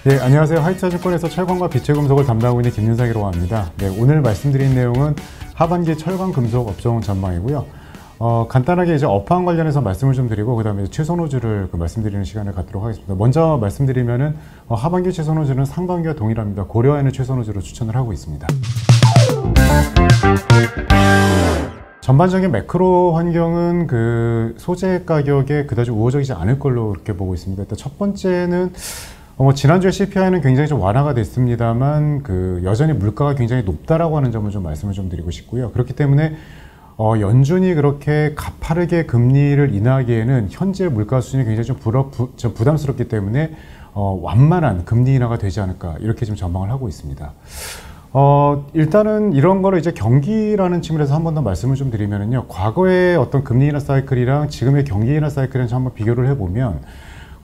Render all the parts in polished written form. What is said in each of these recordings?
네, 안녕하세요. 하이차증권에서 철강과 빛의 금속을 담당하고 있는 김윤상이라고 합니다. 네, 오늘 말씀드린 내용은 하반기 철강 금속 업종 전망이고요. 간단하게 이제 업황 관련해서 말씀을 좀 드리고 그다음에 최선호주를 말씀드리는 시간을 갖도록 하겠습니다. 먼저 말씀드리면은 하반기 최선호주는 상반기와 동일합니다. 고려하는 최선호주로 추천을 하고 있습니다. 전반적인 매크로 환경은 그 소재 가격에 그다지 우호적이지 않을 걸로 그렇게 보고 있습니다. 일단 첫 번째는 지난주에 CPI는 굉장히 좀 완화가 됐습니다만 여전히 물가가 굉장히 높다라고 하는 점을 좀 말씀을 좀 드리고 싶고요. 그렇기 때문에 연준이 그렇게 가파르게 금리를 인하하기에는 현재 물가 수준이 굉장히 좀 부담스럽기 때문에 완만한 금리 인하가 되지 않을까 이렇게 좀 전망을 하고 있습니다. 일단은 이런 거를 이제 경기라는 측면에서 한 번 더 말씀을 좀 드리면은요, 과거의 어떤 금리 인하 사이클이랑 지금의 경기 인하 사이클을 한번 비교를 해보면,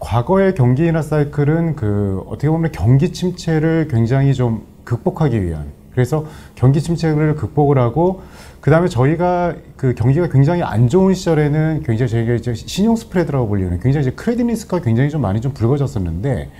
과거의 경기 인하 사이클은 어떻게 보면 경기 침체를 굉장히 좀 극복하기 위한, 그래서 경기 침체를 극복을 하고, 그 다음에 저희가 경기가 굉장히 안 좋은 시절에는 굉장히 저희가 이제 신용 스프레드라고 불리는 굉장히 이제 크레딧 리스크가 굉장히 좀 많이 좀 불거졌었는데,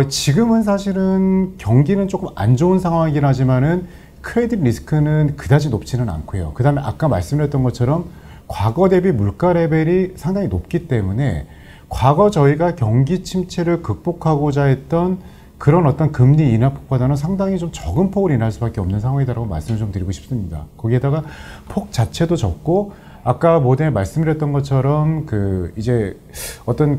지금은 사실은 경기는 조금 안 좋은 상황이긴 하지만은 크레딧 리스크는 그다지 높지는 않고요. 그 다음에 아까 말씀드렸던 것처럼 과거 대비 물가 레벨이 상당히 높기 때문에 과거 저희가 경기 침체를 극복하고자 했던 그런 어떤 금리 인하 폭보다는 상당히 좀 적은 폭을 인할 수밖에 없는 상황이다라고 말씀을 좀 드리고 싶습니다. 거기에다가 폭 자체도 적고 아까 모델에 말씀드렸던 것처럼 이제 어떤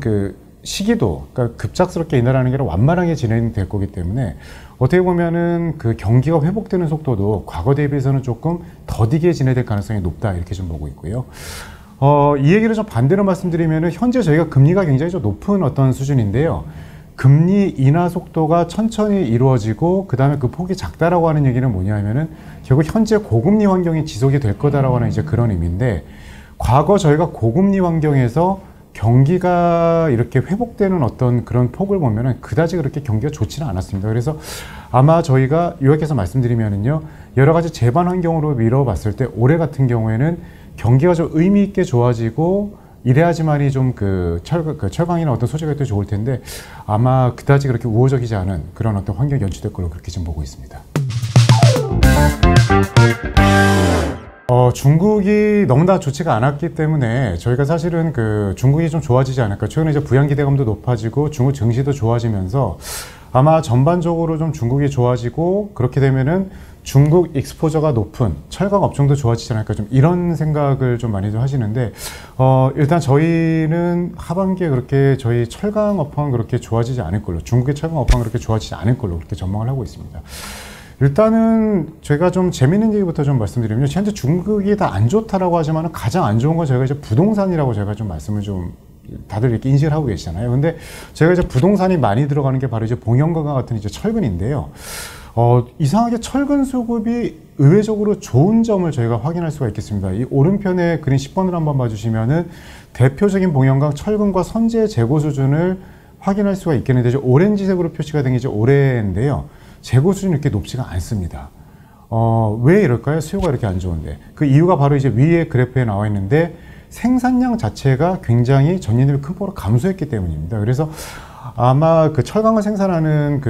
시기도 그러니까 급작스럽게 인하라는 게 아니라 완만하게 진행될 거기 때문에 어떻게 보면은 경기가 회복되는 속도도 과거 대비해서는 조금 더디게 진행될 가능성이 높다 이렇게 좀 보고 있고요. 이 얘기를 좀 반대로 말씀드리면은 현재 저희가 금리가 굉장히 좀 높은 어떤 수준인데요. 금리 인하 속도가 천천히 이루어지고 그 다음에 폭이 작다라고 하는 얘기는 뭐냐면은 결국 현재 고금리 환경이 지속이 될 거다라고 하는 이제 그런 의미인데, 과거 저희가 고금리 환경에서 경기가 이렇게 회복되는 어떤 그런 폭을 보면은 그다지 그렇게 경기가 좋지는 않았습니다. 그래서 아마 저희가 요약해서 말씀드리면은요, 여러 가지 재반 환경으로 미뤄봤을 때 올해 같은 경우에는 경기가 좀 의미 있게 좋아지고 이래야지만이 좀 철강이나 어떤 소재가 또 좋을 텐데 아마 그다지 그렇게 우호적이지 않은 그런 어떤 환경이 연출될 걸로 그렇게 지금 보고 있습니다. 중국이 너무나 좋지가 않았기 때문에 저희가 사실은 중국이 좀 좋아지지 않을까. 최근에 이제 부양 기대감도 높아지고 중국 증시도 좋아지면서 아마 전반적으로 좀 중국이 좋아지고 그렇게 되면은 중국 익스포저가 높은 철강 업종도 좋아지지 않을까, 좀 이런 생각을 좀 많이 좀 하시는데, 일단 저희는 하반기에 그렇게 저희 철강 업황은 그렇게 좋아지지 않을 걸로, 중국의 철강 업황은 그렇게 좋아지지 않을 걸로 그렇게 전망을 하고 있습니다. 일단은 제가 좀 재밌는 얘기부터 좀 말씀드리면, 현재 중국이 다 안 좋다라고 하지만 가장 안 좋은 건 저희가 이제 부동산이라고 제가 좀 말씀을 좀 다들 이렇게 인식을 하고 계시잖아요. 근데 제가 이제 부동산이 많이 들어가는 게 바로 이제 봉현과가 같은 이제 철근인데요. 이상하게 철근 수급이 의외적으로 좋은 점을 저희가 확인할 수가 있겠습니다. 이 오른편에 그린 10번을 한번 봐주시면은 대표적인 봉현광 철근과 선재 재고 수준을 확인할 수가 있겠는데, 오렌지색으로 표시가 된 게 이제 올해인데요. 재고 수준이 이렇게 높지가 않습니다. 왜 이럴까요? 수요가 이렇게 안 좋은데. 그 이유가 바로 이제 위에 그래프에 나와 있는데, 생산량 자체가 굉장히 전년 대비 큰 폭으로 감소했기 때문입니다. 그래서 아마 철강을 생산하는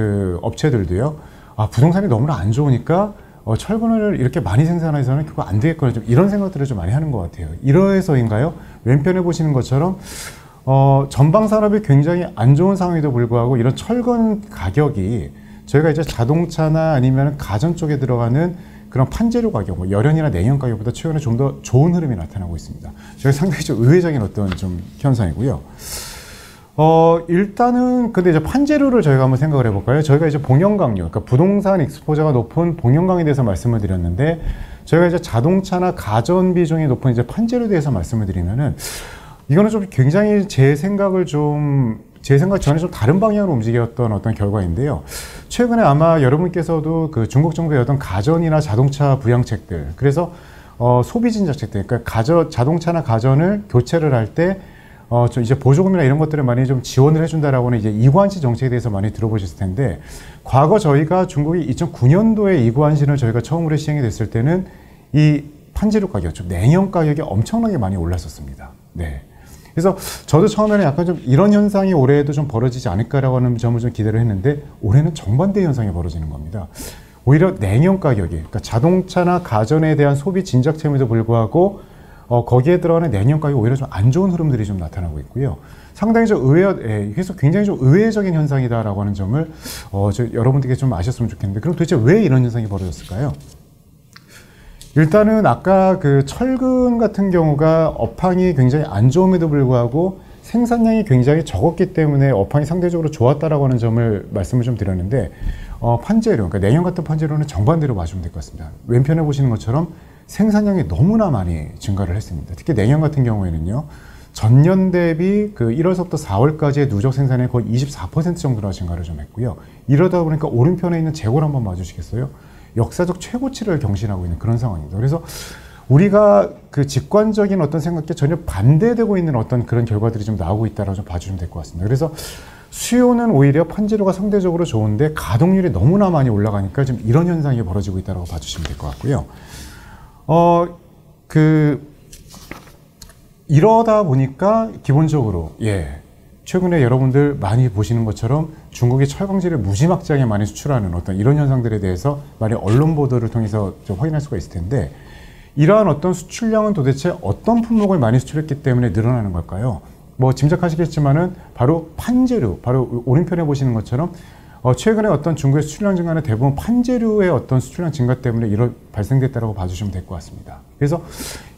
업체들도요, 부동산이 너무나 안 좋으니까 철근을 이렇게 많이 생산해서는 결국 안 되겠거나, 좀 이런 생각들을 좀 많이 하는 것 같아요. 이러해서인가요? 왼편에 보시는 것처럼 전방 산업이 굉장히 안 좋은 상황에도 불구하고 이런 철근 가격이 저희가 이제 자동차나 아니면 가전 쪽에 들어가는 그런 판재료 가격, 열연이나 내연 가격보다 최근에 좀 더 좋은 흐름이 나타나고 있습니다. 저희 상당히 좀 의외적인 어떤 좀 현상이고요. 일단은 근데 이제 판재료를 저희가 한번 생각을 해볼까요? 저희가 이제 봉현광류, 그러니까 부동산 익스포저가 높은 봉현광에 대해서 말씀을 드렸는데, 저희가 이제 자동차나 가전 비중이 높은 이제 판재료에 대해서 말씀을 드리면은, 이거는 좀 굉장히 제 생각 전에 좀 다른 방향으로 움직였던 어떤 결과인데요. 최근에 아마 여러분께서도 중국 정부의 어떤 가전이나 자동차 부양책들, 그래서 소비진정책들, 그러니까 자동차나 가전을 교체를 할 때 좀 이제 보조금이나 이런 것들을 많이 좀 지원을 해준다라고는 이제 이관시 정책에 대해서 많이 들어보셨을 텐데, 과거 저희가 중국이 2009년도에 이관시를 저희가 처음으로 시행이 됐을 때는 이 판재료 가격, 즉 냉연 가격이 엄청나게 많이 올랐었습니다. 네. 그래서 저도 처음에는 약간 좀 이런 현상이 올해에도 좀 벌어지지 않을까라고 하는 점을 좀 기대를 했는데 올해는 정반대 현상이 벌어지는 겁니다. 오히려 내년 가격이, 그러니까 자동차나 가전에 대한 소비 진작점에도 불구하고 거기에 들어가는 내년 가격이 오히려 좀 안 좋은 흐름들이 좀 나타나고 있고요. 상당히 좀 그래서 굉장히 좀 의외적인 현상이다라고 하는 점을 여러분들께 좀 아셨으면 좋겠는데, 그럼 도대체 왜 이런 현상이 벌어졌을까요? 일단은 아까 그 철근 같은 경우가 업황이 굉장히 안 좋음에도 불구하고 생산량이 굉장히 적었기 때문에 업황이 상대적으로 좋았다라고 하는 점을 말씀을 좀 드렸는데, 판재료, 그러니까 내년 같은 판재료는 정반대로 봐주면 될 것 같습니다. 왼편에 보시는 것처럼 생산량이 너무나 많이 증가를 했습니다. 특히 내년 같은 경우에는요, 전년 대비 그 1월서부터 4월까지의 누적 생산량이 거의 24% 정도나 증가를 좀 했고요. 이러다 보니까 오른편에 있는 재고를 한번 봐주시겠어요? 역사적 최고치를 경신하고 있는 그런 상황입니다. 그래서 우리가 그 직관적인 어떤 생각에 전혀 반대되고 있는 어떤 그런 결과들이 좀 나오고 있다라고 좀 봐주시면 될 것 같습니다. 그래서 수요는 오히려 판재료가 상대적으로 좋은데 가동률이 너무나 많이 올라가니까 지금 이런 현상이 벌어지고 있다라고 봐주시면 될 것 같고요. 이러다 보니까 기본적으로 최근에 여러분들 많이 보시는 것처럼 중국이 철강지를 무지막지하게 많이 수출하는 어떤 이런 현상들에 대해서 많이 언론 보도를 통해서 좀 확인할 수가 있을 텐데, 이러한 어떤 수출량은 도대체 어떤 품목을 많이 수출했기 때문에 늘어나는 걸까요? 뭐 짐작하시겠지만은 바로 판재료, 바로 오른편에 보시는 것처럼 최근에 어떤 중국의 수출량 증가는 대부분 판재료의 어떤 수출량 증가 때문에 발생됐다고 봐주시면 될 것 같습니다. 그래서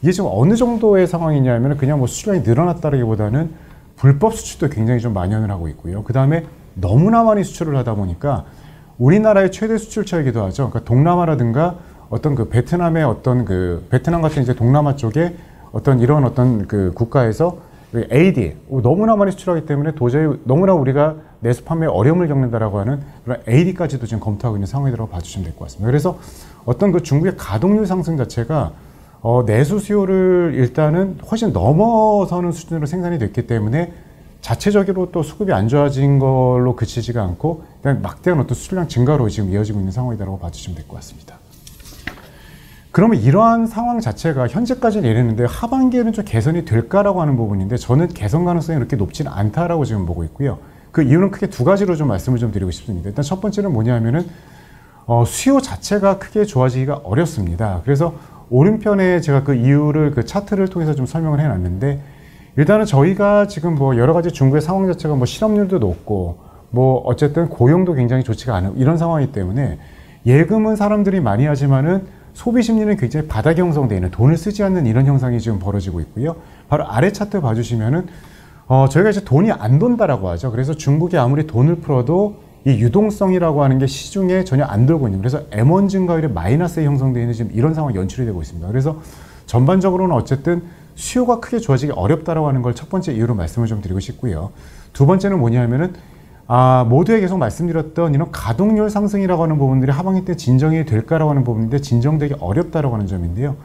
이게 지금 어느 정도의 상황이냐면 그냥 뭐 수출량이 늘어났다기보다는 불법 수출도 굉장히 좀 만연을 하고 있고요. 그 다음에 너무나 많이 수출을 하다 보니까 우리나라의 최대 수출처이기도 하죠. 그러니까 동남아라든가 어떤 그 베트남의 어떤 그 베트남 같은 이제 동남아 쪽에 어떤 이런 어떤 그 국가에서 AD 너무나 많이 수출하기 때문에 도저히 너무나 우리가 내수 판매에 어려움을 겪는다라고 하는 그런 AD까지도 지금 검토하고 있는 상황이라고 봐주시면 될 것 같습니다. 그래서 어떤 그 중국의 가동률 상승 자체가 내수 수요를 일단은 훨씬 넘어서는 수준으로 생산이 됐기 때문에 자체적으로 또 수급이 안 좋아진 걸로 그치지가 않고 그냥 막대한 어떤 수출량 증가로 지금 이어지고 있는 상황이라고 봐주시면 될 것 같습니다. 그러면 이러한 상황 자체가 현재까지는 이랬는데 하반기에는 좀 개선이 될까라고 하는 부분인데, 저는 개선 가능성이 그렇게 높지는 않다라고 지금 보고 있고요. 그 이유는 크게 두 가지로 좀 말씀을 좀 드리고 싶습니다. 일단 첫 번째는 뭐냐면은 수요 자체가 크게 좋아지기가 어렵습니다. 그래서 오른편에 제가 그 이유를 그 차트를 통해서 좀 설명을 해놨는데, 일단은 저희가 지금 뭐 여러 가지 중국의 상황 자체가 뭐 실업률도 높고 뭐 어쨌든 고용도 굉장히 좋지가 않은 이런 상황이기 때문에 예금은 사람들이 많이 하지만은 소비 심리는 굉장히 바닥이 형성되어 있는, 돈을 쓰지 않는 이런 현상이 지금 벌어지고 있고요. 바로 아래 차트 봐주시면은 저희가 이제 돈이 안 돈다라고 하죠. 그래서 중국이 아무리 돈을 풀어도 이 유동성이라고 하는 게 시중에 전혀 안 돌고 있는, 그래서 M1 증가율이 마이너스에 형성되어 있는 지금 이런 상황이 연출이 되고 있습니다. 그래서 전반적으로는 어쨌든 수요가 크게 좋아지기 어렵다라고 하는 걸 첫 번째 이유로 말씀을 좀 드리고 싶고요. 두 번째는 뭐냐면은 모두에 계속 말씀드렸던 이런 가동률 상승이라고 하는 부분들이 하반기 때 진정이 될까라고 하는 부분인데 진정되기 어렵다라고 하는 점인데요.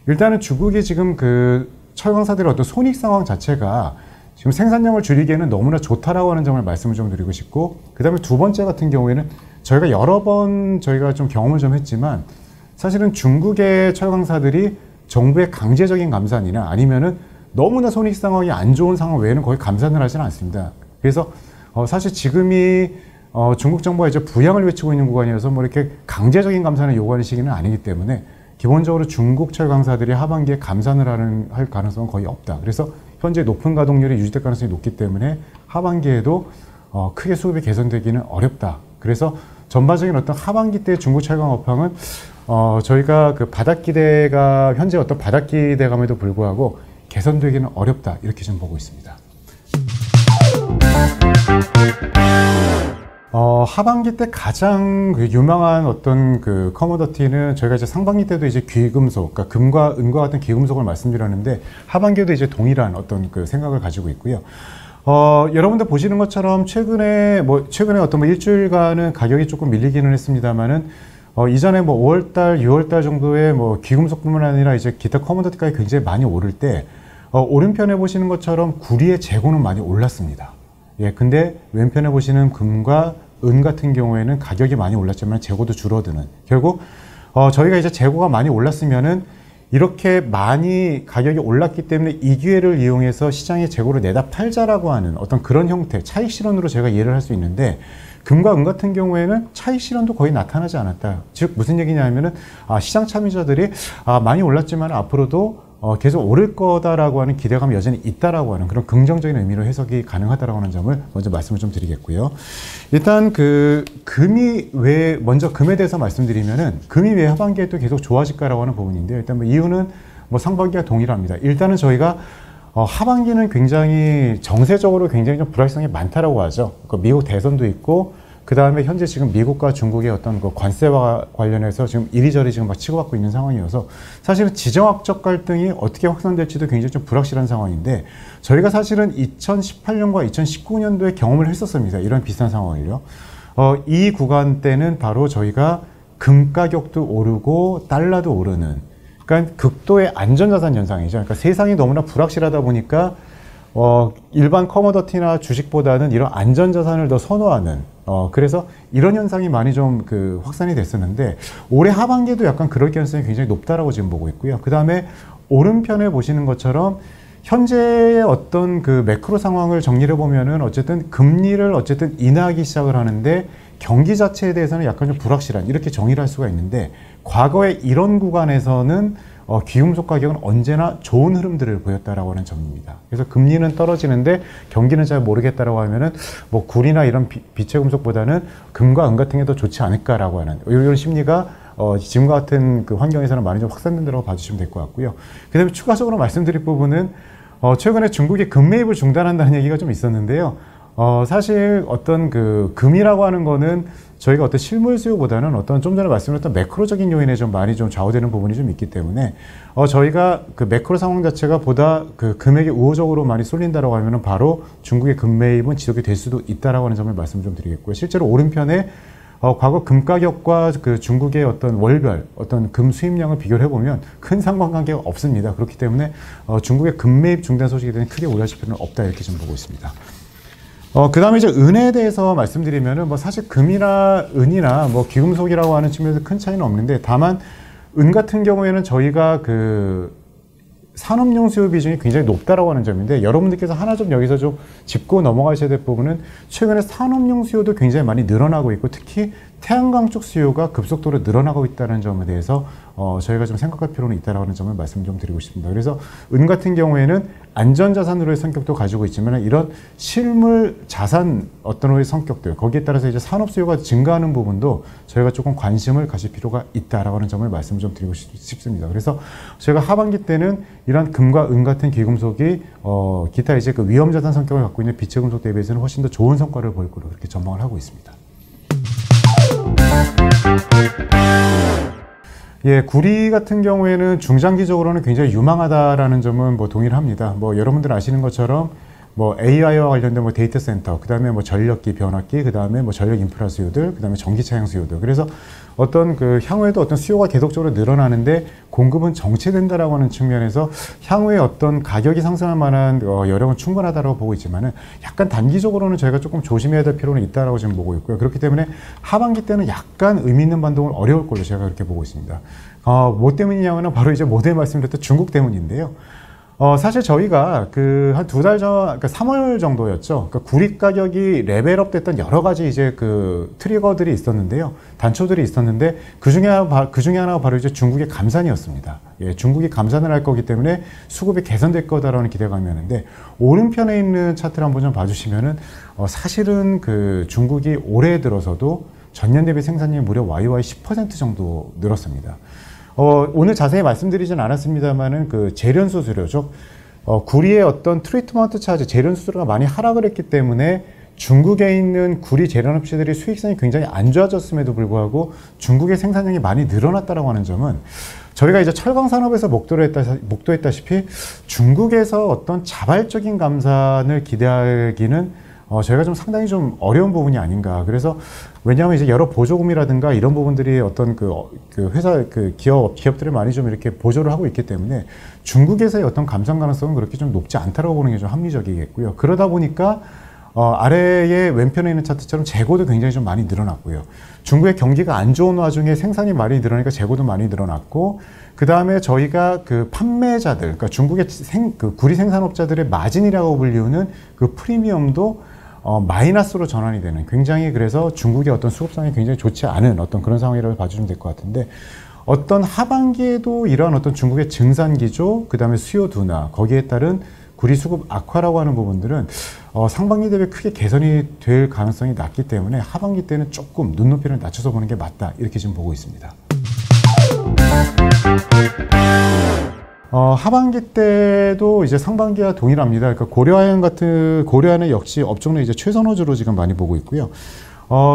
일단은 중국이 지금 그 철강사들의 어떤 손익 상황 자체가 지금 생산량을 줄이기에는 너무나 좋다라고 하는 점을 말씀을 좀 드리고 싶고, 그 다음에 두 번째 같은 경우에는 저희가 여러 번 저희가 좀 경험을 좀 했지만 사실은 중국의 철강사들이 정부의 강제적인 감산이나 아니면은 너무나 손익 상황이 안 좋은 상황 외에는 거의 감산을 하지는 않습니다. 그래서 사실 지금이 중국 정부가 이제 부양을 외치고 있는 구간이어서 뭐 이렇게 강제적인 감산을 요구하는 시기는 아니기 때문에 기본적으로 중국 철강사들이 하반기에 감산을 할 가능성은 거의 없다. 그래서 현재 높은 가동률이 유지될 가능성이 높기 때문에 하반기에도 크게 수급이 개선되기는 어렵다. 그래서 전반적인 어떤 하반기 때 중국 철강 업황은 저희가 그 바닥 기대가 현재 어떤 바닥 기대감에도 불구하고 개선되기는 어렵다. 이렇게 좀 보고 있습니다. 하반기 때 가장 그 유망한 어떤 그 커머더티는 저희가 이제 상반기 때도 이제 귀금속, 그러니까 금과 은과 같은 귀금속을 말씀드렸는데 하반기에도 이제 동일한 어떤 그 생각을 가지고 있고요. 여러분들 보시는 것처럼 최근에 어떤 뭐 일주일간은 가격이 조금 밀리기는 했습니다만은 이전에 뭐 5월달, 6월달 정도에 뭐 귀금속뿐만 아니라 이제 기타 커머더티까지 굉장히 많이 오를 때 오른편에 보시는 것처럼 구리의 재고는 많이 올랐습니다. 근데 왼편에 보시는 금과 은 같은 경우에는 가격이 많이 올랐지만 재고도 줄어드는, 결국 저희가 이제 재고가 많이 올랐으면은 이렇게 많이 가격이 올랐기 때문에 이 기회를 이용해서 시장에 재고를 내다 팔자라고 하는 어떤 그런 형태, 차익 실현으로 제가 이해를 할 수 있는데, 금과 은 같은 경우에는 차익 실현도 거의 나타나지 않았다. 즉 무슨 얘기냐 하면은 시장 참여자들이 많이 올랐지만 앞으로도 계속 오를 거다라고 하는 기대감이 여전히 있다라고 하는 그런 긍정적인 의미로 해석이 가능하다라고 하는 점을 먼저 말씀을 좀 드리겠고요. 일단 먼저 금에 대해서 말씀드리면은 금이 왜 하반기에 또 계속 좋아질까라고 하는 부분인데요. 일단 뭐 이유는 뭐 상반기와 동일합니다. 일단은 저희가 하반기는 굉장히 정세적으로 굉장히 좀 불확실성이 많다라고 하죠. 미국 대선도 있고, 그 다음에 현재 지금 미국과 중국의 어떤 그 관세와 관련해서 지금 이리저리 지금 막 치고받고 있는 상황이어서 사실은 지정학적 갈등이 어떻게 확산될지도 굉장히 좀 불확실한 상황인데, 저희가 사실은 2018년과 2019년도에 경험을 했었습니다. 이런 비슷한 상황을요. 이 구간 때는 바로 저희가 금 가격도 오르고 달러도 오르는, 그러니까 극도의 안전자산 현상이죠. 그러니까 세상이 너무나 불확실하다 보니까 일반 커머더티나 주식보다는 이런 안전자산을 더 선호하는, 그래서 이런 현상이 많이 좀 확산이 됐었는데, 올해 하반기에도 약간 그럴 가능성이 굉장히 높다라고 지금 보고 있고요. 그 다음에 오른편에 보시는 것처럼 현재의 어떤 매크로 상황을 정리를 해보면은 어쨌든 금리를 어쨌든 인하하기 시작을 하는데, 경기 자체에 대해서는 약간 좀 불확실한, 이렇게 정의를 할 수가 있는데, 과거에 이런 구간에서는 귀금속 가격은 언제나 좋은 흐름들을 보였다라고 하는 점입니다. 그래서 금리는 떨어지는데 경기는 잘 모르겠다라고 하면은 뭐 구리나 이런 비체 금속보다는 금과 은 같은 게 더 좋지 않을까라고 하는 이런 심리가 지금과 같은 환경에서는 많이 좀 확산된다고 봐주시면 될 것 같고요. 그 다음에 추가적으로 말씀드릴 부분은 최근에 중국이 금 매입을 중단한다는 얘기가 좀 있었는데요. 사실 어떤 금이라고 하는 거는 저희가 어떤 실물 수요보다는 어떤 좀 전에 말씀드렸던 매크로적인 요인에 좀 많이 좀 좌우되는 부분이 좀 있기 때문에 저희가 매크로 상황 자체가 보다 금액이 우호적으로 많이 쏠린다라고 하면은 바로 중국의 금 매입은 지속이 될 수도 있다라고 하는 점을 말씀 좀 드리겠고요. 실제로 오른편에 과거 금 가격과 중국의 어떤 월별 어떤 금 수입량을 비교를 해보면 큰 상관관계가 없습니다. 그렇기 때문에 중국의 금 매입 중단 소식에 대한 크게 우려하실 필요는 없다, 이렇게 좀 보고 있습니다. 그 다음에 이제 은에 대해서 말씀드리면은 뭐 사실 금이나 은이나 뭐 귀금속이라고 하는 측면에서 큰 차이는 없는데, 다만 은 같은 경우에는 저희가 산업용 수요 비중이 굉장히 높다라고 하는 점인데, 여러분들께서 하나 좀 여기서 좀 짚고 넘어가셔야 될 부분은 최근에 산업용 수요도 굉장히 많이 늘어나고 있고, 특히 태양광 쪽 수요가 급속도로 늘어나고 있다는 점에 대해서 저희가 좀 생각할 필요는 있다라고 하는 점을 말씀 좀 드리고 싶습니다. 그래서 은 같은 경우에는 안전자산으로의 성격도 가지고 있지만, 이런 실물 자산 어떤 성격들, 거기에 따라서 이제 산업 수요가 증가하는 부분도 저희가 조금 관심을 가질 필요가 있다라고 하는 점을 말씀 좀 드리고 싶습니다. 그래서 저희가 하반기 때는 이런 금과 은 같은 귀금속이 기타 이제 위험자산 성격을 갖고 있는 비체 금속 대비해서는 훨씬 더 좋은 성과를 보일 거로 그렇게 전망을 하고 있습니다. 예, 구리 같은 경우에는 중장기적으로는 굉장히 유망하다라는 점은 뭐 동의를 합니다. 뭐 여러분들 아시는 것처럼 뭐 AI와 관련된 뭐 데이터 센터, 그 다음에 뭐 전력기, 변압기, 그 다음에 뭐 전력 인프라 수요들, 그 다음에 전기 차량 수요들. 그래서 어떤 향후에도 어떤 수요가 계속적으로 늘어나는데 공급은 정체된다라고 하는 측면에서 향후에 어떤 가격이 상승할 만한 여력은 충분하다고 보고 있지만은, 약간 단기적으로는 저희가 조금 조심해야 될 필요는 있다라고 지금 보고 있고요. 그렇기 때문에 하반기 때는 약간 의미 있는 반동은 어려울 걸로 제가 그렇게 보고 있습니다. 뭐 때문이냐면은 바로 이제 모두에 말씀드렸던 중국 때문인데요. 사실 저희가 한 2달 전, 그러니까 3월 정도였죠. 그러니까 구리 가격이 레벨업 됐던 여러 가지 이제 트리거들이 있었는데요. 단초들이 있었는데, 그 중에 하나가 바로 이제 중국의 감산이었습니다. 예, 중국이 감산을 할 거기 때문에 수급이 개선될 거다라는 기대감이었는데, 오른편에 있는 차트를 한번 좀 봐주시면은, 사실은 중국이 올해 들어서도 전년 대비 생산량이 무려 YY 10% 정도 늘었습니다. 오늘 자세히 말씀드리진 않았습니다만은 재련수 수료죠. 구리의 어떤 트리트먼트 차지, 재련수 수료가 많이 하락을 했기 때문에 중국에 있는 구리 재련업체들이 수익성이 굉장히 안 좋아졌음에도 불구하고 중국의 생산량이 많이 늘어났다라고 하는 점은, 저희가 이제 철강 산업에서 목도했다시피 중국에서 어떤 자발적인 감산을 기대하기는 저희가 좀 상당히 좀 어려운 부분이 아닌가. 그래서 왜냐하면 이제 여러 보조금이라든가 이런 부분들이 어떤 회사 기업들을 많이 좀 이렇게 보조를 하고 있기 때문에 중국에서의 어떤 감산 가능성은 그렇게 좀 높지 않다라고 보는 게 좀 합리적이겠고요. 그러다 보니까 아래에 왼편에 있는 차트처럼 재고도 굉장히 좀 많이 늘어났고요. 중국의 경기가 안 좋은 와중에 생산이 많이 늘어나니까 재고도 많이 늘어났고, 그 다음에 저희가 그 판매자들, 그러니까 중국의 그 구리 생산업자들의 마진이라고 불리우는 그 프리미엄도 마이너스로 전환이 되는, 굉장히 그래서 중국의 어떤 수급상이 굉장히 좋지 않은 어떤 그런 상황이라고 봐주시면 될 것 같은데, 어떤 하반기에도 이러한 어떤 중국의 증산 기조, 그 다음에 수요 둔화, 거기에 따른 구리 수급 악화라고 하는 부분들은 상반기 대비 크게 개선이 될 가능성이 낮기 때문에 하반기 때는 조금 눈높이를 낮춰서 보는 게 맞다, 이렇게 지금 보고 있습니다. 하반기 때도 이제 상반기와 동일합니다. 그러니까 고려아연 역시 업종 내 이제 최선호주로 지금 많이 보고 있고요.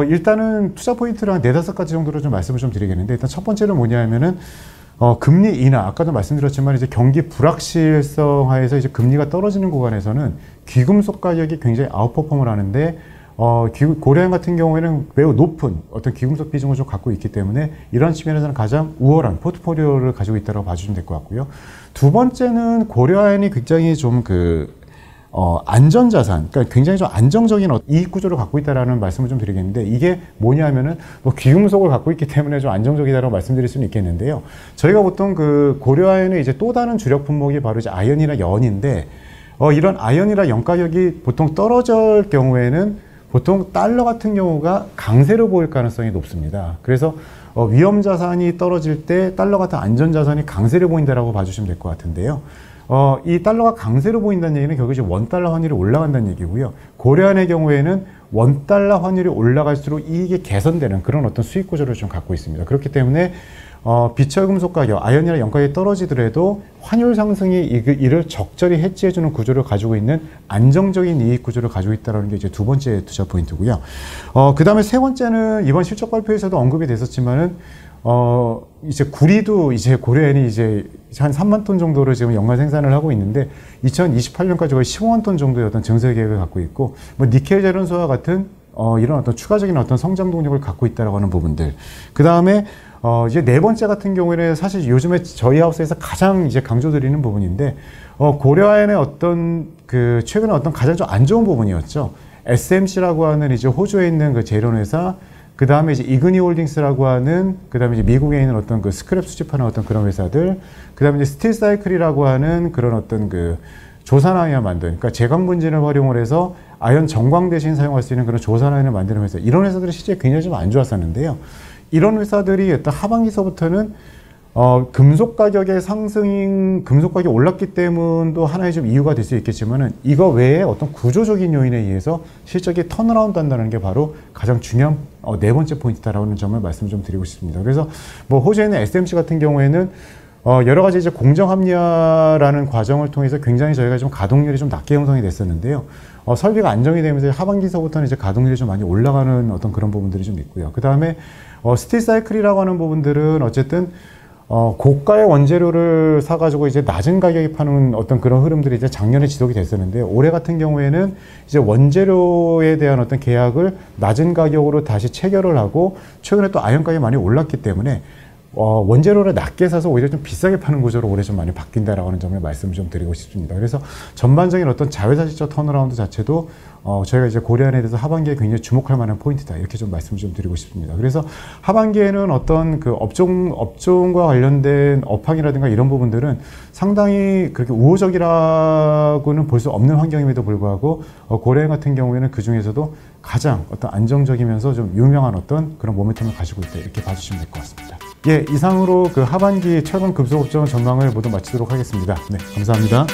일단은 투자 포인트를 한 4-5가지 정도로 좀 말씀을 좀 드리겠는데, 일단 첫 번째는 뭐냐 하면은 금리 인하, 아까도 말씀드렸지만 이제 경기 불확실성 하에서 이제 금리가 떨어지는 구간에서는 귀금속 가격이 굉장히 아웃퍼폼을 하는데, 고려아연 같은 경우에는 매우 높은 어떤 귀금속 비중을 좀 갖고 있기 때문에 이런 측면에서는 가장 우월한 포트폴리오를 가지고 있다고 봐주시면 될 것 같고요. 두 번째는 고려아연이 굉장히 좀 안전자산, 그러니까 굉장히 좀 안정적인 이익 구조를 갖고 있다라는 말씀을 좀 드리겠는데, 이게 뭐냐면은 뭐 귀금속을 갖고 있기 때문에 좀 안정적이다라고 말씀드릴 수는 있겠는데요. 저희가 보통 그 고려아연의 이제 또 다른 주력 품목이 바로 이제 아연이나 연인데, 이런 아연이나 연 가격이 보통 떨어질 경우에는 보통 달러 같은 경우가 강세로 보일 가능성이 높습니다. 그래서 위험 자산이 떨어질 때 달러 같은 안전 자산이 강세로 보인다라고 봐주시면 될 것 같은데요. 이 달러가 강세로 보인다는 얘기는 결국 이제 원달러 환율이 올라간다는 얘기고요. 고려아연의 경우에는 원달러 환율이 올라갈수록 이익이 개선되는 그런 어떤 수익 구조를 좀 갖고 있습니다. 그렇기 때문에 비철금속 가격, 아연이나 연가격이 떨어지더라도 환율 상승이 이를 적절히 해지해주는 구조를 가지고 있는 안정적인 이익 구조를 가지고 있다는 게 이제 두 번째 투자 포인트고요. 그 다음에 세 번째는 이번 실적 발표에서도 언급이 됐었지만은, 이제 구리도 이제 고려아연이 이제 한 3만 톤 정도를 지금 연간 생산을 하고 있는데, 2028년까지 거의 15만 톤 정도의 어떤 증설 계획을 갖고 있고, 뭐 니켈 제련소와 같은 이런 어떤 추가적인 어떤 성장 동력을 갖고 있다라고 하는 부분들. 그 다음에 이제 네 번째 같은 경우에는 사실 요즘에 저희 하우스에서 가장 이제 강조드리는 부분인데, 고려아연의 어떤 최근에 어떤 가장 좀 안 좋은 부분이었죠. SMC라고 하는 이제 호주에 있는 그 제련회사, 그 다음에 이제 이그니 홀딩스라고 하는, 그 다음에 이제 미국에 있는 어떤 그 스크랩 수집하는 어떤 그런 회사들, 그 다음에 이제 스틸 사이클이라고 하는 그런 어떤 조산아연 만든, 그러니까 제광 분진을 활용을 해서 아연 정광 대신 사용할 수 있는 그런 조산아연을 만드는 회사, 이런 회사들이 실제 굉장히 좀 안 좋았었는데요. 이런 회사들이 일단 하반기서부터는 금속 가격의 금속 가격이 올랐기 때문도 하나의 좀 이유가 될 수 있겠지만은, 이거 외에 어떤 구조적인 요인에 의해서 실적이 턴어라운드 한다는 게 바로 가장 중요한 네 번째 포인트다라는 점을 말씀 좀 드리고 싶습니다. 그래서 뭐 호주에 있는 SMC 같은 경우에는 여러 가지 이제 공정 합리화라는 과정을 통해서 굉장히 저희가 좀 가동률이 좀 낮게 형성이 됐었는데요. 설비가 안정이 되면서 하반기서부터는 이제 가동률이 좀 많이 올라가는 어떤 그런 부분들이 좀 있고요. 그 다음에 스틸 사이클이라고 하는 부분들은 어쨌든 고가의 원재료를 사가지고 이제 낮은 가격에 파는 어떤 그런 흐름들이 이제 작년에 지속이 됐었는데, 올해 같은 경우에는 이제 원재료에 대한 어떤 계약을 낮은 가격으로 다시 체결을 하고, 최근에 또 아연 가격이 많이 올랐기 때문에 원재료를 낮게 사서 오히려 좀 비싸게 파는 구조로 올해 좀 많이 바뀐다라고 하는 점을 말씀을 좀 드리고 싶습니다. 그래서 전반적인 어떤 자회사 실적 턴어라운드 자체도 저희가 이제 고려아연에 대해서 하반기에 굉장히 주목할 만한 포인트다, 이렇게 좀 말씀을 좀 드리고 싶습니다. 그래서 하반기에는 어떤 그 업종과 관련된 업황이라든가 이런 부분들은 상당히 그렇게 우호적이라고는 볼 수 없는 환경임에도 불구하고, 고려아연 같은 경우에는 그 중에서도 가장 어떤 안정적이면서 좀 유명한 어떤 그런 모멘텀을 가지고 있다, 이렇게 봐주시면 될 것 같습니다. 예, 이상으로 그 하반기 철강 금속업종 전망을 모두 마치도록 하겠습니다. 네, 감사합니다.